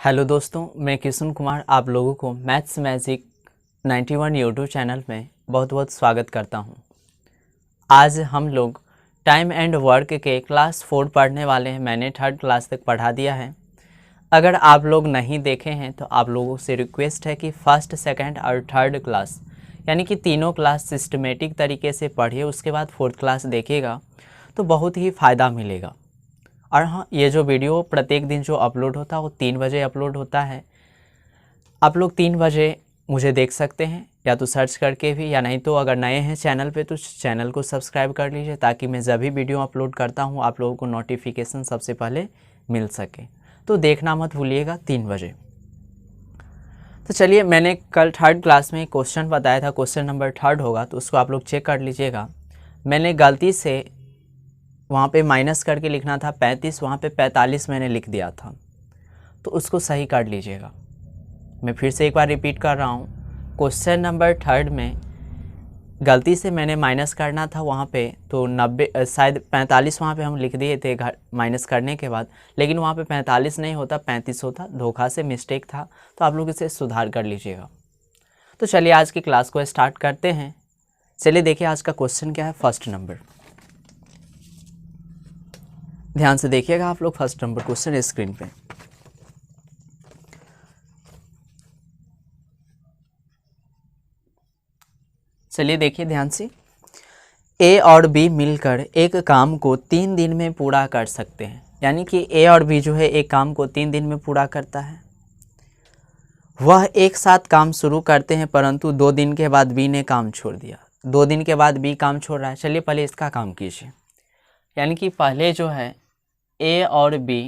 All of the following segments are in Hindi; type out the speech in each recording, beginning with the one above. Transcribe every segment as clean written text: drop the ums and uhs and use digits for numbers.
हेलो दोस्तों, मैं किशन कुमार आप लोगों को मैथ्स मैजिक 91 यूट्यूब चैनल में बहुत बहुत स्वागत करता हूं। आज हम लोग टाइम एंड वर्क के क्लास 4 पढ़ने वाले हैं। मैंने 3rd क्लास तक पढ़ा दिया है। अगर आप लोग नहीं देखे हैं तो आप लोगों से रिक्वेस्ट है कि 1st, 2nd और 3rd क्लास यानी कि तीनों क्लास सिस्टमेटिक तरीके से पढ़िए, उसके बाद 4th क्लास देखिएगा तो बहुत ही फ़ायदा मिलेगा। और हाँ, ये जो वीडियो प्रत्येक दिन जो अपलोड होता है वो 3 बजे अपलोड होता है। आप लोग 3 बजे मुझे देख सकते हैं, या तो सर्च करके भी, या नहीं तो अगर नए हैं चैनल पे तो चैनल को सब्सक्राइब कर लीजिए ताकि मैं जब भी वीडियो अपलोड करता हूँ आप लोगों को नोटिफिकेशन सबसे पहले मिल सके। तो देखना मत भूलिएगा 3 बजे। तो चलिए, मैंने कल 3rd क्लास में क्वेश्चन बताया था, क्वेश्चन नंबर 3rd होगा तो उसको आप लोग चेक कर लीजिएगा। मैंने गलती से वहाँ पे माइनस करके लिखना था 35, वहाँ पे 45 मैंने लिख दिया था, तो उसको सही कर लीजिएगा। मैं फिर से एक बार रिपीट कर रहा हूँ, क्वेश्चन नंबर 3rd में गलती से मैंने माइनस करना था वहाँ पे, तो 90 शायद 45 वहाँ पे हम लिख दिए थे माइनस करने के बाद, लेकिन वहाँ पे 45 नहीं होता 35 होता, धोखा से मिस्टेक था, तो आप लोग इसे सुधार कर लीजिएगा। तो चलिए आज की क्लास को स्टार्ट करते हैं। चलिए देखिए आज का क्वेश्चन क्या है। फर्स्ट नंबर, ध्यान से देखिएगा आप लोग। फर्स्ट नंबर क्वेश्चन स्क्रीन पे, चलिए देखिए ध्यान से। ए और बी मिलकर एक काम को 3 दिन में पूरा कर सकते हैं, यानी कि ए और बी जो है एक काम को 3 दिन में पूरा करता है। वह एक साथ काम शुरू करते हैं परंतु 2 दिन के बाद बी ने काम छोड़ दिया। 2 दिन के बाद बी काम छोड़ रहा है। चलिए पहले इसका काम कीजिए, यानी कि पहले जो है ए और बी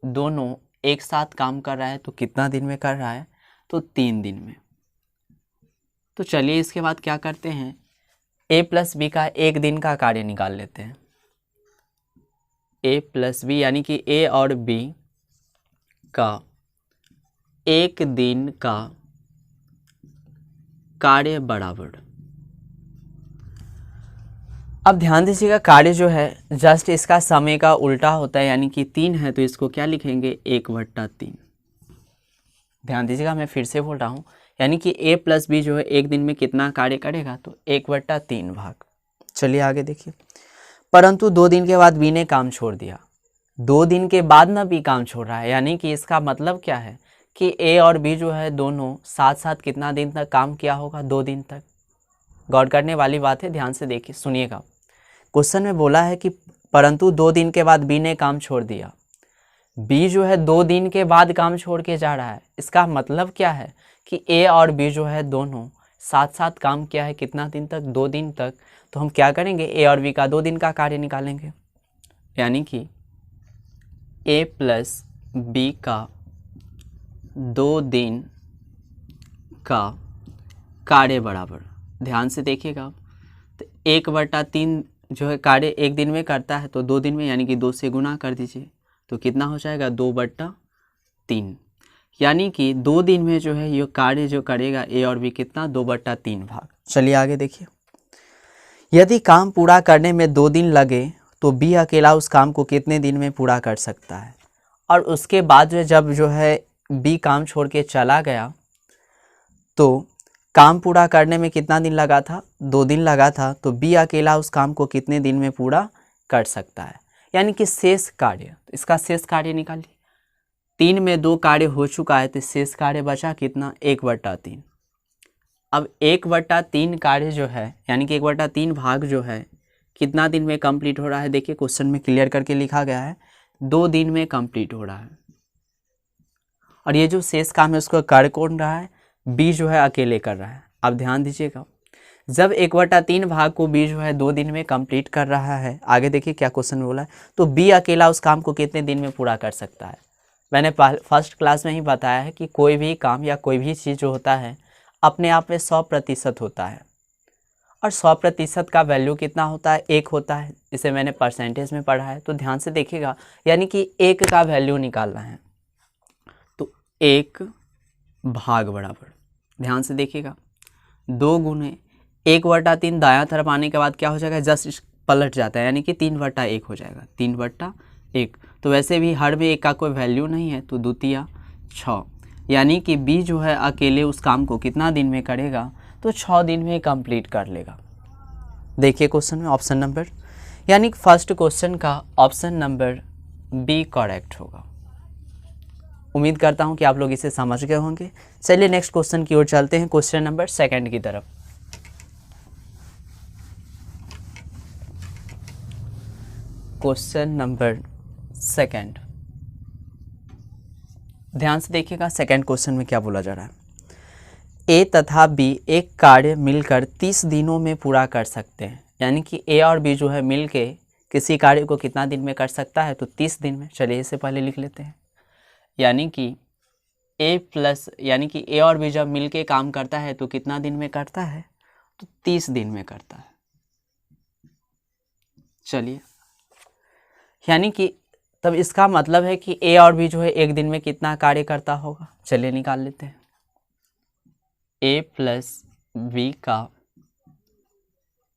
दोनों एक साथ काम कर रहा है, तो कितना दिन में कर रहा है, तो 3 दिन में। तो चलिए इसके बाद क्या करते हैं, ए प्लस बी का एक दिन का कार्य निकाल लेते हैं। ए प्लस बी यानी कि ए और बी का एक दिन का कार्य बराबर। अब ध्यान दीजिएगा, कार्य जो है जस्ट इसका समय का उल्टा होता है, यानी कि 3 है तो इसको क्या लिखेंगे, 1/3। ध्यान दीजिएगा, मैं फिर से बोल रहा हूँ, यानी कि ए प्लस बी जो है एक दिन में कितना कार्य करेगा, तो 1/3 भाग। चलिए आगे देखिए। परंतु 2 दिन के बाद बी ने काम छोड़ दिया। 2 दिन के बाद ना बी काम छोड़ रहा है, यानी कि इसका मतलब क्या है कि ए और बी जो है दोनों साथ साथ कितना दिन तक काम किया होगा, 2 दिन तक। गौर करने वाली बात है, ध्यान से देखिए, सुनिएगा। क्वेश्चन में बोला है कि परंतु 2 दिन के बाद बी ने काम छोड़ दिया। बी जो है 2 दिन के बाद काम छोड़ के जा रहा है, इसका मतलब क्या है कि ए और बी जो है दोनों साथ साथ काम किया है कितना दिन तक, 2 दिन तक। तो हम क्या करेंगे, ए और बी का 2 दिन का कार्य निकालेंगे, यानी कि ए प्लस बी का 2 दिन का कार्य बराबर। ध्यान से देखिएगा, तो 1/3 जो है कार्य एक दिन में करता है, तो 2 दिन में, यानी कि 2 से गुना कर दीजिए तो कितना हो जाएगा, 2/3। यानी कि 2 दिन में जो है ये कार्य जो करेगा ए और बी कितना, 2/3 भाग। चलिए आगे देखिए। यदि काम पूरा करने में 2 दिन लगे तो बी अकेला उस काम को कितने दिन में पूरा कर सकता है। और उसके बाद जब जो है बी काम छोड़ के चला गया तो काम पूरा करने में कितना दिन लगा था, 2 दिन लगा था, तो बी अकेला उस काम को कितने दिन में पूरा कर सकता है, यानी कि शेष कार्य। इसका शेष कार्य निकालिए। 3 में 2 कार्य हो चुका है तो शेष कार्य बचा कितना, 1/3। अब 1/3 कार्य जो है, यानी कि 1/3 भाग जो है कितना दिन में कंप्लीट हो रहा है, देखिए क्वेश्चन में क्लियर करके लिखा गया है, 2 दिन में कंप्लीट हो रहा है। और ये जो शेष काम है उसको कर कौन रहा है, बी जो है अकेले कर रहा है। अब ध्यान दीजिएगा, जब 1/3 भाग को बी जो है 2 दिन में कंप्लीट कर रहा है, आगे देखिए क्या क्वेश्चन बोला है, तो बी अकेला उस काम को कितने दिन में पूरा कर सकता है। मैंने फर्स्ट क्लास में ही बताया है कि कोई भी काम या कोई भी चीज़ जो होता है अपने आप में 100% होता है, और 100% का वैल्यू कितना होता है, 1 होता है। इसे मैंने परसेंटेज में पढ़ा है, तो ध्यान से देखिएगा, यानी कि 1 का वैल्यू निकालना है, तो 1 भाग बराबर। ध्यान से देखिएगा, 2 गुने 1/3 दायां तरफ आने के बाद क्या हो जाएगा, जस्ट पलट जाता है, यानी कि 3/1 हो जाएगा, 3/1। तो वैसे भी हर में 1 का कोई वैल्यू नहीं है, तो द्वितीय 6, यानी कि बी जो है अकेले उस काम को कितना दिन में करेगा, तो 6 दिन में कंप्लीट कर लेगा। देखिए क्वेश्चन में ऑप्शन नंबर, यानी फर्स्ट क्वेश्चन का ऑप्शन नंबर बी करेक्ट होगा। उम्मीद करता हूं कि आप लोग इसे समझ गए होंगे। चलिए नेक्स्ट क्वेश्चन की ओर चलते हैं, क्वेश्चन नंबर सेकंड की तरफ। क्वेश्चन नंबर सेकंड, ध्यान से देखिएगा। सेकंड क्वेश्चन में क्या बोला जा रहा है, ए तथा बी एक कार्य मिलकर 30 दिनों में पूरा कर सकते हैं, यानी कि ए और बी जो है मिलके किसी कार्य को कितना दिन में कर सकता है, तो 30 दिन में। चलिए इससे पहले लिख लेते हैं, यानी कि यानी कि ए और बी जब मिलके काम करता है तो कितना दिन में करता है, तो 30 दिन में करता है। चलिए, यानी कि तब इसका मतलब है कि ए और बी जो है एक दिन में कितना कार्य करता होगा। चलिए निकाल लेते हैं, ए प्लस बी का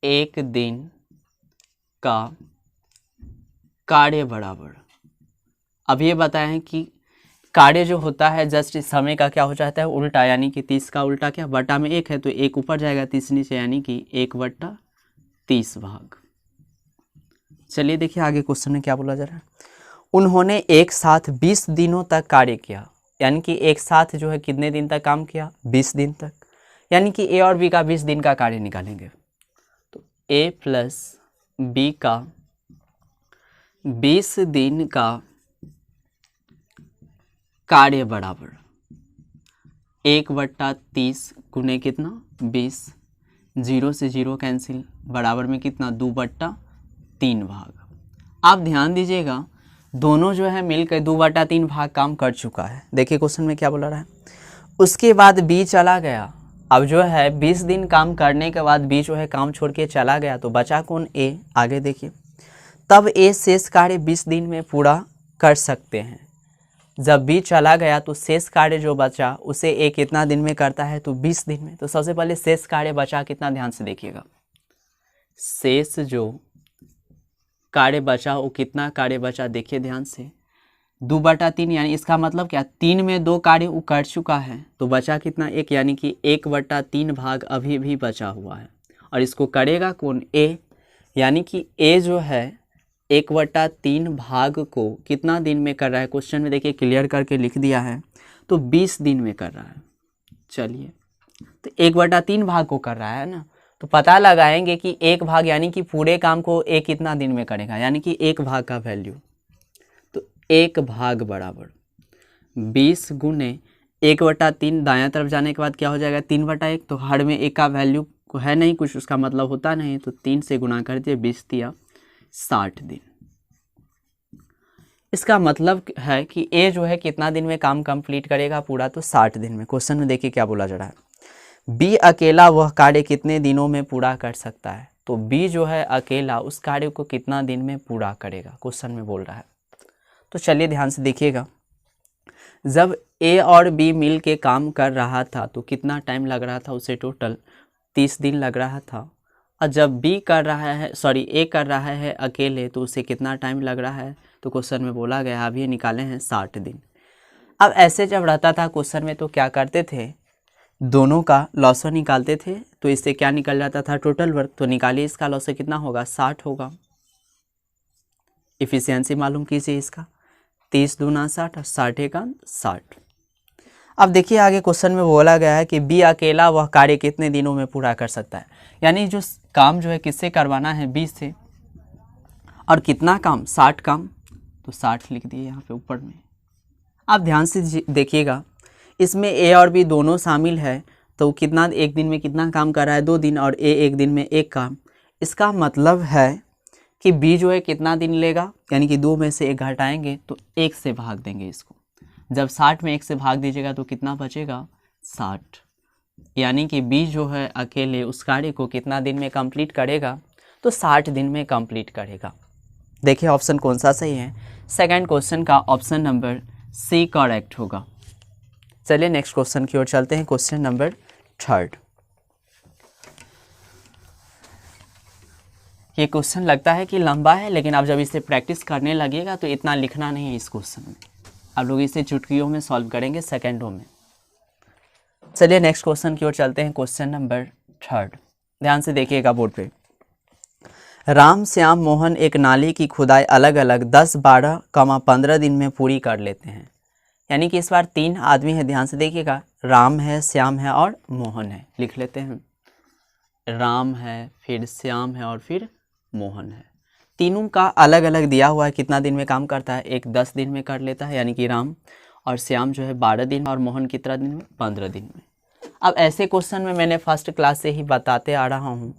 एक दिन का कार्य बराबर, अब ये बताए हैं कि कार्य जो होता है जस्ट इस समय का क्या हो जाता है, उल्टा, यानी कि 30 का उल्टा क्या, बटा में 1 है तो 1 ऊपर जाएगा, 30 नीचे, यानी कि 1/30 भाग। चलिए देखिए आगे क्वेश्चन में क्या बोला जा रहा है, उन्होंने एक साथ 20 दिनों तक कार्य किया, यानी कि एक साथ जो है कितने दिन तक काम किया, 20 दिन तक, यानी कि ए और बी का 20 दिन का कार्य निकालेंगे। तो ए प्लस बी का 20 दिन का कार्य बराबर 1/30 गुने कितना, 20, 0 से 0 कैंसिल, बराबर में कितना, 2/3 भाग। आप ध्यान दीजिएगा, दोनों जो है मिलकर 2/3 भाग काम कर चुका है। देखिए क्वेश्चन में क्या बोला रहा है, उसके बाद बी चला गया। अब जो है 20 दिन काम करने के बाद बी जो है काम छोड़ के चला गया, तो बचा कौन, ए। आगे देखिए, तब ए शेष कार्य 20 दिन में पूरा कर सकते हैं। जब बी चला गया तो शेष कार्य जो बचा उसे ए कितना दिन में करता है, तो 20 दिन में। तो सबसे पहले शेष कार्य बचा कितना, ध्यान से देखिएगा, शेष जो कार्य बचा वो कितना कार्य बचा, देखिए ध्यान से, 2/3, यानी इसका मतलब क्या, 3 में 2 कार्य वो कर चुका है, तो बचा कितना, 1, यानी कि 1/3 भाग अभी भी बचा हुआ है। और इसको करेगा कौन, ए, यानी कि ए जो है 1/3 भाग को कितना दिन में कर रहा है, क्वेश्चन में देखिए क्लियर करके लिख दिया है, तो 20 दिन में कर रहा है। चलिए, तो 1/3 भाग को कर रहा है ना, तो पता लगाएंगे कि 1 भाग यानी कि पूरे काम को ए कितना दिन में करेगा, यानी कि 1 भाग का वैल्यू, तो 1 भाग बराबर 20 गुने 1/3, दायां तरफ जाने के बाद क्या हो जाएगा, 3/1, तो हर में 1 का वैल्यू को है नहीं कुछ, उसका मतलब होता नहीं, तो 3 से गुना कर दिए, 20 दिया 60 दिन। इसका मतलब है कि ए जो है कितना दिन में काम कंप्लीट करेगा पूरा, तो 60 दिन में। क्वेश्चन में देखिए क्या बोला जा रहा है, बी अकेला वह कार्य कितने दिनों में पूरा कर सकता है। तो बी जो है अकेला उस कार्य को कितना दिन में पूरा करेगा, क्वेश्चन में बोल रहा है। तो चलिए ध्यान से देखिएगा, जब ए और बी मिल के काम कर रहा था तो कितना टाइम लग रहा था उसे, टोटल 30 दिन लग रहा था। और जब बी कर रहा है, ए कर रहा है अकेले, तो उसे कितना टाइम लग रहा है, तो क्वेश्चन में बोला गया, अभी निकाले हैं 60 दिन। अब ऐसे जब रहता था क्वेश्चन में तो क्या करते थे, दोनों का लॉसर निकालते थे, तो इससे क्या निकल जाता था, टोटल वर्क। तो निकालिए इसका लॉसर कितना होगा, 60 होगा। इफिशियंसी मालूम कीजिए इसका, 30 दूना 60 और 60 का 60। अब देखिए आगे क्वेश्चन में बोला गया है कि बी अकेला वह कार्य कितने दिनों में पूरा कर सकता है, यानी जो काम जो है किससे करवाना है, बी से, और कितना काम, 60 काम, तो 60 लिख दिए यहाँ पे ऊपर में। आप ध्यान से देखिएगा, इसमें ए और बी दोनों शामिल है, तो कितना एक दिन में कितना काम कर रहा है, 2 दिन, और ए एक दिन में 1 काम। इसका मतलब है कि बी जो है कितना दिन लेगा, यानी कि 2 में से 1 घटाएंगे तो 1 से भाग देंगे इसको। जब 60 में 1 से भाग दीजिएगा तो कितना बचेगा, 60, यानी कि बी जो है अकेले उस कार्य को कितना दिन में कंप्लीट करेगा, तो 60 दिन में कंप्लीट करेगा। देखिए ऑप्शन कौन सा सही है, सेकंड क्वेश्चन का ऑप्शन नंबर सी करेक्ट होगा। चलिए नेक्स्ट क्वेश्चन की ओर चलते हैं, क्वेश्चन नंबर थर्ड। ये क्वेश्चन लगता है कि लंबा है, लेकिन आप जब इसे प्रैक्टिस करने लगेगा तो इतना लिखना नहीं है इस क्वेश्चन में। आप लोग इसे चुटकियों में सॉल्व करेंगे, सेकेंडों में। चलिए नेक्स्ट क्वेश्चन की ओर चलते हैं। क्वेश्चन नंबर 3, ध्यान से देखिएगा बोर्ड पे। राम, श्याम, मोहन एक नाली की खुदाई अलग अलग 10, 12, 15 दिन में पूरी कर लेते हैं। यानी कि इस बार 3 आदमी है, ध्यान से देखिएगा। राम है, श्याम है और मोहन है। लिख लेते हैं, राम है, फिर श्याम है और फिर मोहन है। तीनों का अलग अलग दिया हुआ है कितना दिन में काम करता है। एक 10 दिन में कर लेता है, यानी कि राम, और श्याम जो है 12 दिन, और मोहन कितना दिन में, 15 दिन में। अब ऐसे क्वेश्चन में मैंने फर्स्ट क्लास से ही बताते आ रहा हूँ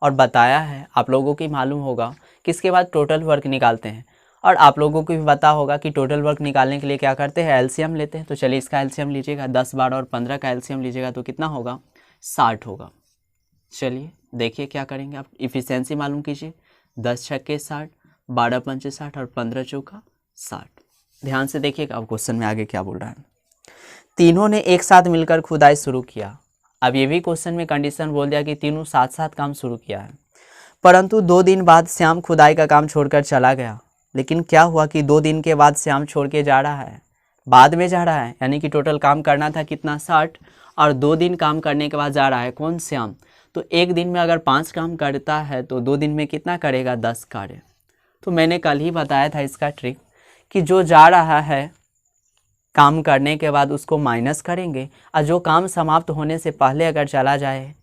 और बताया है, आप लोगों की मालूम होगा कि इसके बाद टोटल वर्क निकालते हैं। और आप लोगों को भी पता होगा कि टोटल वर्क निकालने के लिए क्या करते हैं, एलसीएम लेते हैं। तो चलिए इसका एलसीएम लीजिएगा, 10, 12 और 15 का एलसीएम लीजिएगा तो कितना होगा, 60 होगा। चलिए देखिए क्या करेंगे आप, इफिशियंसी मालूम कीजिए। 10 छक्के 60, 12 पंचे 60 और 15 चौका 60। ध्यान से देखिएगा अब क्वेश्चन में आगे क्या बोल रहा है। तीनों ने एक साथ मिलकर खुदाई शुरू किया। अब ये भी क्वेश्चन में कंडीशन बोल दिया कि तीनों साथ साथ काम शुरू किया है, परंतु 2 दिन बाद श्याम खुदाई का काम छोड़कर चला गया। लेकिन क्या हुआ कि 2 दिन के बाद श्याम छोड़ के जा रहा है, बाद में जा रहा है, यानी कि टोटल काम करना था कितना, 60, और 2 दिन काम करने के बाद जा रहा है कौन, श्याम। तो एक दिन में अगर 5 काम करता है तो 2 दिन में कितना करेगा, 10 कार्य। तो मैंने कल ही बताया था इसका ट्रिक कि जो जा रहा है काम करने के बाद उसको माइनस करेंगे, और जो काम समाप्त होने से पहले अगर चला जाए,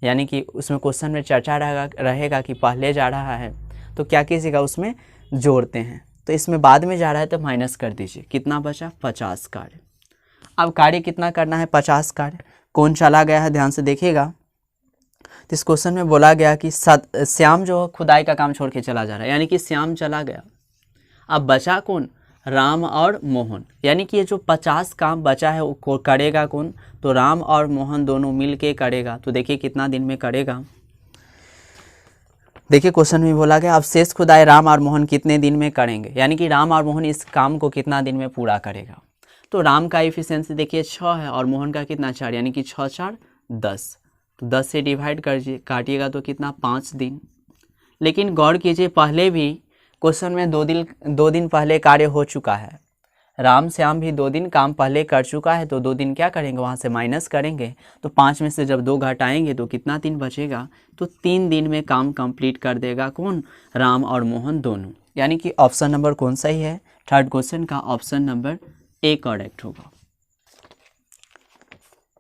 यानी कि उसमें क्वेश्चन में चर्चा रहेगा कि पहले जा रहा है, तो क्या कीजिएगा, उसमें जोड़ते हैं। तो इसमें बाद में जा रहा है तो माइनस कर दीजिए, कितना बचा, 50 कार्य। अब कार्य कितना करना है, 50 कार्य। कौन चला गया है, ध्यान से देखिएगा। तो इस क्वेश्चन में बोला गया कि श्याम जो खुदाई का काम छोड़ के चला जा रहा है, यानी कि श्याम चला गया। अब बचा कौन, राम और मोहन। यानी कि ये जो 50 काम बचा है वो करेगा कौन, तो राम और मोहन दोनों मिल के करेगा। तो देखिए कितना दिन में करेगा। देखिए क्वेश्चन में बोला गया अब शेष खुदाई राम और मोहन कितने दिन में करेंगे, यानी कि राम और मोहन इस काम को कितना दिन में पूरा करेगा। तो राम का एफिशिएंसी देखिए 6 है और मोहन का कितना 4, यानी कि 6 4 10। तो 10 से डिवाइड काटिएगा तो कितना, 5 दिन। लेकिन गौर कीजिए पहले भी क्वेश्चन में 2 दिन पहले कार्य हो चुका है। राम श्याम भी 2 दिन काम पहले कर चुका है, तो 2 दिन क्या करेंगे, वहाँ से माइनस करेंगे। तो 5 में से जब 2 घटाएंगे तो कितना दिन बचेगा, तो 3 दिन में काम कंप्लीट कर देगा कौन, राम और मोहन दोनों। यानी कि ऑप्शन नंबर कौन सही है, थर्ड क्वेश्चन का ऑप्शन नंबर ए करेक्ट होगा।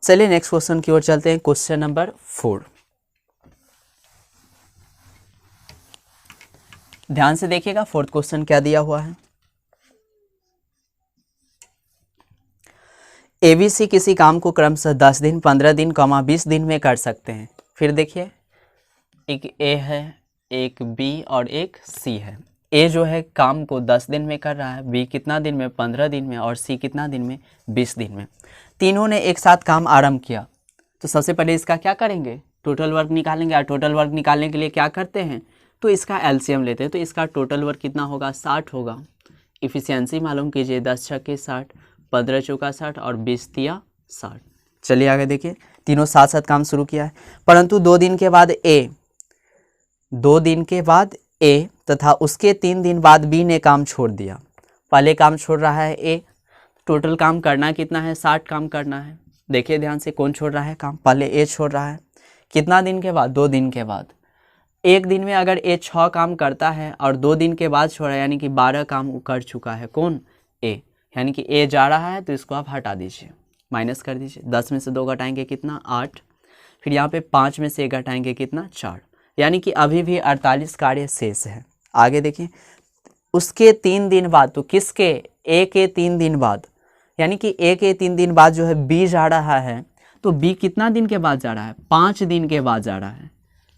चलिए नेक्स्ट क्वेश्चन की ओर चलते हैं। क्वेश्चन नंबर 4, ध्यान से देखिएगा। 4th क्वेश्चन क्या दिया हुआ है, एबीसी किसी काम को क्रमशः 10 दिन, 15 दिन, 20 दिन में कर सकते हैं। फिर देखिए एक ए है, एक बी और एक सी है। ए जो है काम को 10 दिन में कर रहा है, बी कितना दिन में, 15 दिन में, और सी कितना दिन में, 20 दिन में। तीनों ने एक साथ काम आरंभ किया। तो सबसे पहले इसका क्या करेंगे, टोटल वर्क निकालेंगे। और टोटल वर्क निकालने के लिए क्या करते हैं, तो इसका एलसीएम लेते हैं। तो इसका टोटल वर्क कितना होगा, 60 होगा। इफिशियंसी मालूम कीजिए, 10 छक्के 60, 15 चौका 60 और 20 तिया 60। चलिए आगे देखिए, तीनों साथ साथ काम शुरू किया है, परंतु 2 दिन के बाद ए तथा उसके 3 दिन बाद बी ने काम छोड़ दिया। पहले काम छोड़ रहा है ए, टोटल काम करना कितना है, 60 काम करना है। देखिए ध्यान से, कौन छोड़ रहा है काम, पहले ए छोड़ रहा है। कितना दिन के बाद, 2 दिन के बाद। एक दिन में अगर ए 6 काम करता है और 2 दिन के बाद छोड़ा, यानी कि 12 काम कर चुका है कौन, ए। यानी कि ए जा रहा है तो इसको आप हटा दीजिए, माइनस कर दीजिए। 10 में से 2 घटाएंगे कितना, 8। फिर यहाँ पे 5 में से 1 घटाएंगे कितना, 4। यानी कि अभी भी 48 कार्य शेष है। आगे देखिए, उसके 3 दिन बाद, तो किसके, ए के 3 दिन बाद, यानी कि ए के 3 दिन बाद जो है बी जा रहा है। तो बी कितना दिन के बाद जा रहा है, 5 दिन के बाद जा रहा है,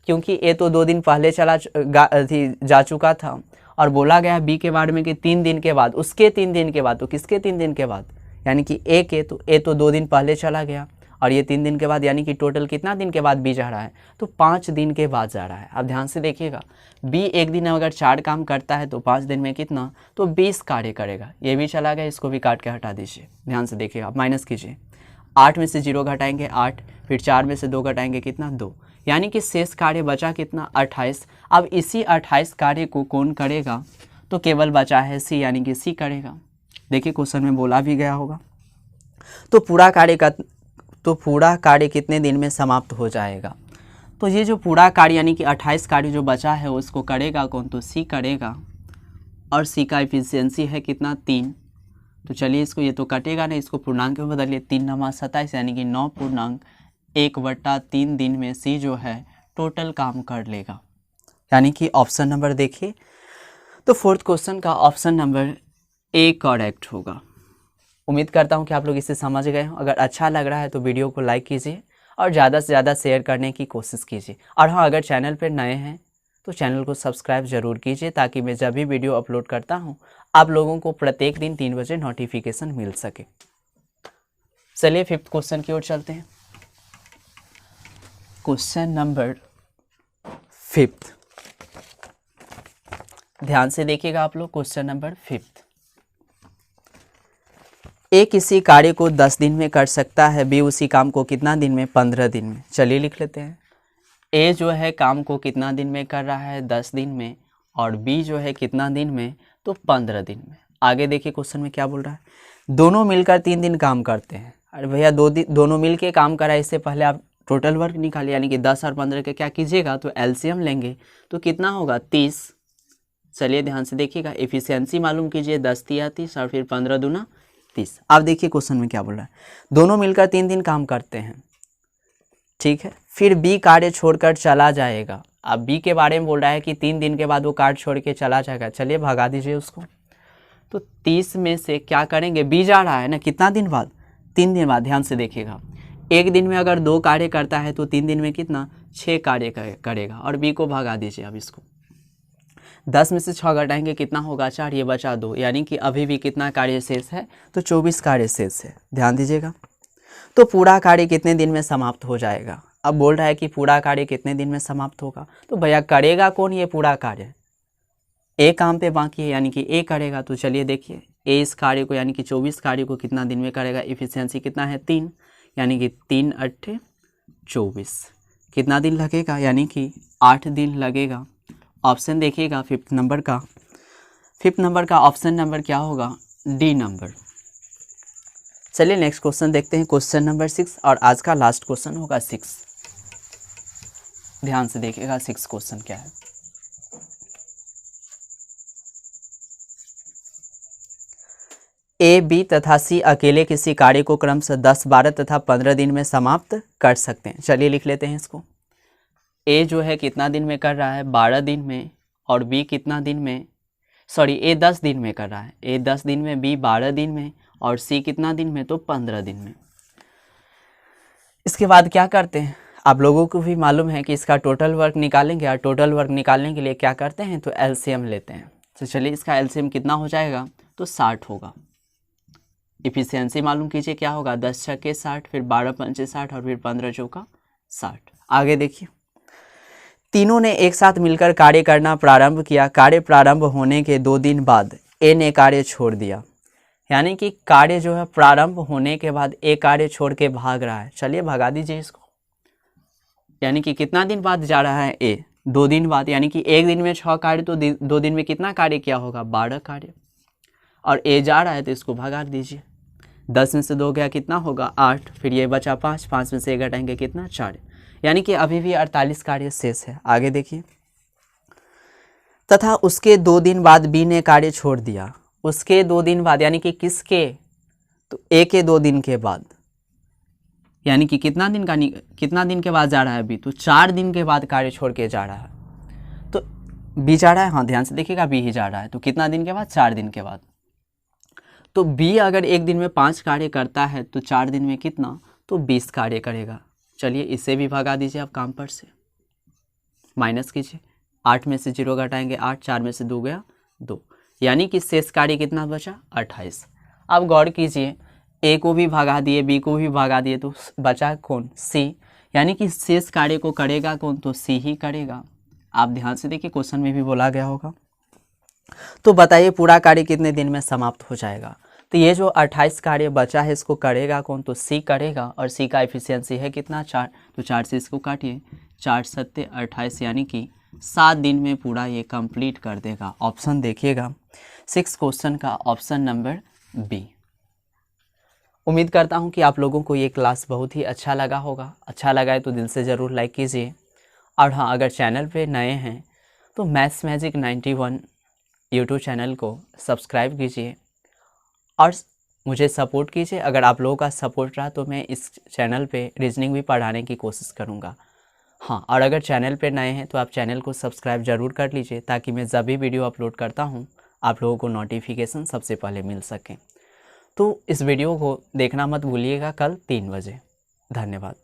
क्योंकि ए तो 2 दिन पहले जा चुका था। और बोला गया बी के बारे में कि 3 दिन के बाद, उसके 3 दिन के बाद। तो किसके 3 दिन के बाद, यानी कि ए के, तो ए तो 2 दिन पहले चला गया और ये 3 दिन के बाद, यानी कि टोटल कितना दिन के बाद बी जा रहा है, तो 5 दिन के बाद जा रहा है। अब ध्यान से देखिएगा, बी एक दिन अगर 4 काम करता है तो 5 दिन में कितना, तो 20 कार्य करेगा। ये भी चला गया, इसको भी काट के हटा दीजिए। ध्यान से देखिएगा, माइनस कीजिए। 8 में से 0 घटाएंगे 8, फिर 4 में से 2 घटाएंगे कितना, 2। यानी कि शेष कार्य बचा कितना, 28। अब इसी 28 कार्य को कौन करेगा, तो केवल बचा है सी, यानी कि सी करेगा। देखिए क्वेश्चन में बोला भी गया होगा। तो पूरा कार्य कितने दिन में समाप्त हो जाएगा। तो ये जो पूरा कार्य यानी कि 28 कार्य जो बचा है उसको करेगा कौन, तो सी करेगा, और सी का एफिशिएंसी है कितना, 3। तो चलिए इसको, ये तो कटेगा नहीं, इसको पूर्णांक में बदलिए, 3 × 27 यानी कि 9.1/3 दिन में सी जो है टोटल काम कर लेगा। यानी कि ऑप्शन नंबर देखिए, तो फोर्थ क्वेश्चन का ऑप्शन नंबर ए करेक्ट होगा। उम्मीद करता हूँ कि आप लोग इसे समझ गए हो। अगर अच्छा लग रहा है तो वीडियो को लाइक कीजिए और ज़्यादा से ज़्यादा शेयर करने की कोशिश कीजिए। और हाँ, अगर चैनल पर नए हैं तो चैनल को सब्सक्राइब ज़रूर कीजिए, ताकि मैं जब भी वीडियो अपलोड करता हूँ आप लोगों को प्रत्येक दिन 3 बजे नोटिफिकेशन मिल सके। चलिए फिफ्थ क्वेश्चन की ओर चलते हैं। क्वेश्चन नंबर 5, ध्यान से देखिएगा आप लोग। क्वेश्चन नंबर 5, ए किसी कार्य को 10 दिन में कर सकता है, बी उसी काम को कितना दिन में, 15 दिन में। चलिए लिख लेते हैं। ए जो है काम को कितना दिन में कर रहा है, 10 दिन में, और बी जो है कितना दिन में, तो 15 दिन में। आगे देखिए क्वेश्चन में क्या बोल रहा है, दोनों मिलकर 3 दिन काम करते हैं। अरे भैया दोनों मिल के काम करा, इससे पहले आप टोटल वर्क निकालिए, यानी कि 10 और 15 के क्या कीजिएगा, तो एलसीएम लेंगे, तो कितना होगा, 30। चलिए ध्यान से देखिएगा, एफिशिएंसी मालूम कीजिए, 10 × 30 और फिर 15 × 2 = 30। अब देखिए क्वेश्चन में क्या बोल रहा है, दोनों मिलकर 3 दिन काम करते हैं, ठीक है। फिर बी कार्य छोड़कर चला जाएगा। अब बी के बारे में बोल रहा है कि 3 दिन के बाद वो कार्य छोड़ के चला जाएगा। चलिए भगा दीजिए उसको। तो 30 में से क्या करेंगे, बी जा रहा है ना, कितना दिन बाद, 3 दिन बाद। ध्यान से देखिएगा, एक दिन में अगर 2 कार्य करता है तो 3 दिन में कितना, 6 कार्य करेगा। और बी को भगा दीजिए। अब इसको 10 में से 6 घटाएंगे, कितना होगा, 4, ये बचा 2, यानी कि अभी भी कितना कार्य शेष है, तो 24 कार्य शेष है। ध्यान दीजिएगा। तो पूरा कार्य कितने दिन में समाप्त हो जाएगा। अब बोल रहा है कि पूरा कार्य कितने दिन में समाप्त होगा, तो भैया करेगा कौन ये पूरा कार्य, ए काम पे बाकी है, यानी कि ए करेगा। तो चलिए देखिए, ए इस कार्य को यानी कि 24 कार्य को कितना दिन में करेगा, एफिशिएंसी कितना है, 3, यानी कि 3 × 8 = 24। कितना दिन लगेगा, यानी कि 8 दिन लगेगा। ऑप्शन देखिएगा फिफ्थ नंबर का ऑप्शन नंबर क्या होगा, डी नंबर। चलिए नेक्स्ट क्वेश्चन देखते हैं, क्वेश्चन नंबर 6, और आज का लास्ट क्वेश्चन होगा 6। ध्यान से देखिएगा 6 क्वेश्चन क्या है। ए, बी तथा सी अकेले किसी कार्य को क्रमशः 10, 12 तथा 15 दिन में समाप्त कर सकते हैं। चलिए लिख लेते हैं इसको। ए जो है कितना दिन में कर रहा है, 12 दिन में, और बी कितना दिन में, सॉरी ए 10 दिन में कर रहा है, ए 10 दिन में, बी 12 दिन में, और सी कितना दिन में, तो 15 दिन में। इसके बाद क्या करते हैं, आप लोगों को भी मालूम है कि इसका टोटल वर्क निकालेंगे, और टोटल वर्क निकालने के लिए क्या करते हैं, तो एलसीएम लेते हैं। तो चलिए इसका एलसीएम कितना हो जाएगा, तो 60 होगा। इफिशियंसी मालूम कीजिए क्या होगा, 10 × 6 = 60, फिर 12 × 5 = 60, और फिर 15 × 4 = 60। आगे देखिए, तीनों ने एक साथ मिलकर कार्य करना प्रारंभ किया। कार्य प्रारंभ होने के 2 दिन बाद ए ने कार्य छोड़ दिया। यानी कि कार्य जो है प्रारंभ होने के बाद ए कार्य छोड़ के भाग रहा है। चलिए भगा दीजिए इसको। यानी कि कितना दिन बाद जा रहा है ए, 2 दिन बाद, यानी कि एक दिन में 6 कार्य, तो 2 दिन में कितना कार्य किया होगा, 12 कार्य। और ए जा रहा है तो इसको भगा दीजिए। 10 में से 2 गया, कितना होगा, 8, फिर ये बचा 5, 5 में से 1 घटाएंगे, कितना, 4, यानी कि अभी भी 48 कार्य शेष है। आगे देखिए, तथा उसके 2 दिन बाद बी ने कार्य छोड़ दिया। उसके 2 दिन बाद यानी कि किसके, तो ए के 2 दिन के बाद, यानी कि कितना दिन के बाद जा रहा है बी, तो 4 दिन के बाद कार्य छोड़ के जा रहा है। तो बी जा रहा है, हाँ ध्यान से देखिएगा, बी ही जा रहा है। तो कितना दिन के बाद, 4 दिन के बाद। तो बी अगर एक दिन में 5 कार्य करता है तो 4 दिन में कितना, तो 20 कार्य करेगा। चलिए इसे भी भगा दीजिए आप काम पर से, माइनस कीजिए। 8 में से 0 घटाएंगे 8, 4 में से 2 गया 2, यानी कि शेष कार्य कितना बचा, 28। अब गौर कीजिए, ए को भी भगा दिए, बी को भी भगा दिए, तो बचा कौन, सी, यानी कि शेष कार्य को करेगा कौन, तो सी ही करेगा। आप ध्यान से देखिए, क्वेश्चन में भी बोला गया होगा। तो बताइए पूरा कार्य कितने दिन में समाप्त हो जाएगा। तो ये जो 28 कार्य बचा है इसको करेगा कौन, तो सी करेगा, और सी का एफिशिएंसी है कितना, 4, तो 4 से इसको काटिए, 4 × 7 = 28, यानी कि 7 दिन में पूरा ये कंप्लीट कर देगा। ऑप्शन देखिएगा 6 क्वेश्चन का ऑप्शन नंबर बी। उम्मीद करता हूँ कि आप लोगों को ये क्लास बहुत ही अच्छा लगा होगा। अच्छा लगा है तो दिल से ज़रूर लाइक कीजिए। और हाँ, अगर चैनल पे नए हैं तो मैथ्स मैजिक 91 यूट्यूब चैनल को सब्सक्राइब कीजिए और मुझे सपोर्ट कीजिए। अगर आप लोगों का सपोर्ट रहा तो मैं इस चैनल पे रीजनिंग भी पढ़ाने की कोशिश करूँगा। हाँ, और अगर चैनल पे नए हैं तो आप चैनल को सब्सक्राइब ज़रूर कर लीजिए ताकि मैं जब भी वीडियो अपलोड करता हूँ आप लोगों को नोटिफिकेशन सबसे पहले मिल सके। तो इस वीडियो को देखना मत भूलिएगा कल 3 बजे। धन्यवाद।